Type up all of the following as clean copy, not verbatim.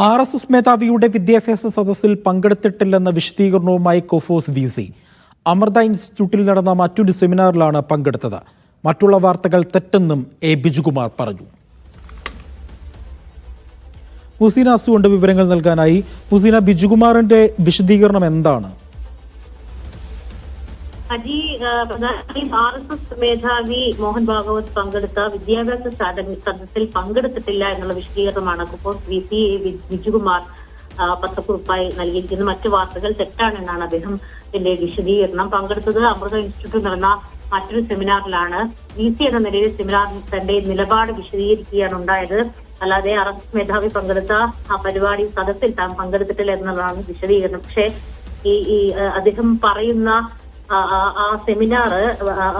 RSS മേധാവിയുടെ വിദ്യാഭ്യാസ സദസ്സിൽ പങ്കെടുത്തിട്ടില്ലെന്ന വിശദീകരണവുമായി കോഫോസ് VC. അമൃത ഇൻസ്റ്റിറ്റ്യൂട്ടിൽ നടന്ന മറ്റൊരു സെമിനാറിലാണ് പങ്കെടുത്തത്. മറ്റുള്ള വാർത്തകൾ തെറ്റെന്നും A. ബിജുകുമാർ പറഞ്ഞു. മുസീന അസുകൊണ്ട് വിവരങ്ങൾ നൽകാനായി. മുസീന, ബിജുകുമാറിന്റെ വിശദീകരണം എന്താണ്? RSS മേധാവി മോഹൻ ഭാഗവത് പങ്കെടുത്ത വിദ്യാഭ്യാസ സദസ്സിൽ പങ്കെടുത്തിട്ടില്ല എന്നുള്ള വിശദീകരണമാണ് കോഫോസ് VC ബിജുകുമാർ പത്രക്കുറിപ്പായി നൽകിയിരിക്കുന്നത്. മറ്റു വാർത്തകൾ തെറ്റാണെന്നാണ് അദ്ദേഹത്തിന്റെ വിശദീകരണം. പങ്കെടുത്തത് അമൃത ഇൻസ്റ്റിറ്റ്യൂട്ടിൽ നടന്ന മറ്റൊരു സെമിനാറിലാണ്. VC എന്ന നിലയിൽ സെമിനാറിൽ തന്റെ നിലപാട് വിശദീകരിക്കുകയാണ് ഉണ്ടായത്. അല്ലാതെ RSS മേധാവി പങ്കെടുത്ത ആ പരിപാടി സദസ്സിൽ താൻ പങ്കെടുത്തിട്ടില്ല എന്നുള്ളതാണ് വിശദീകരണം. പക്ഷേ ഈ അദ്ദേഹം പറയുന്ന ആ സെമിനാർ,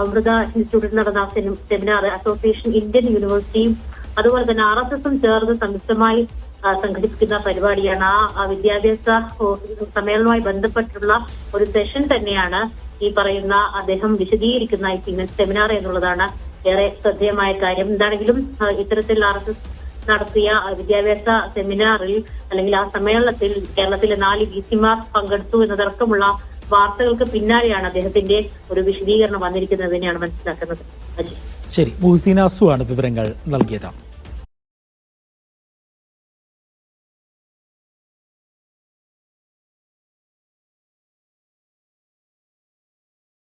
അമൃത ഇൻസ്റ്റിറ്റ്യൂട്ടിൽ നടന്ന സെമിനാർ അസോസിയേഷൻ ഇന്ത്യൻ യൂണിവേഴ്സിറ്റിയും അതുപോലെ തന്നെ RSSഉം ചേർന്ന് സംയുക്തമായി സംഘടിപ്പിക്കുന്ന പരിപാടിയാണ്. ആ വിദ്യാഭ്യാസ സമ്മേളനവുമായി ബന്ധപ്പെട്ടുള്ള ഒരു സെഷൻ തന്നെയാണ് ഈ പറയുന്ന അദ്ദേഹം വിശദീകരിക്കുന്ന ഈ സെമിനാർ എന്നുള്ളതാണ് ഏറെ ശ്രദ്ധേയമായ കാര്യം. എന്താണെങ്കിലും ഇത്തരത്തിൽ RSS നടത്തിയ വിദ്യാഭ്യാസ സെമിനാറിൽ അല്ലെങ്കിൽ ആ സമ്മേളനത്തിൽ കേരളത്തിലെ 4 VCമാർ പങ്കെടുത്തു എന്നതടക്കമുള്ള വാർത്തകൾക്ക് പിന്നാലെയാണ് അദ്ദേഹത്തിന്റെ ഒരു വിശദീകരണം വന്നിരിക്കുന്നത് തന്നെയാണ് മനസ്സിലാക്കുന്നത്. ശരി, മുഹസീന അസു ആണ് വിവരങ്ങൾ നൽകിയത്.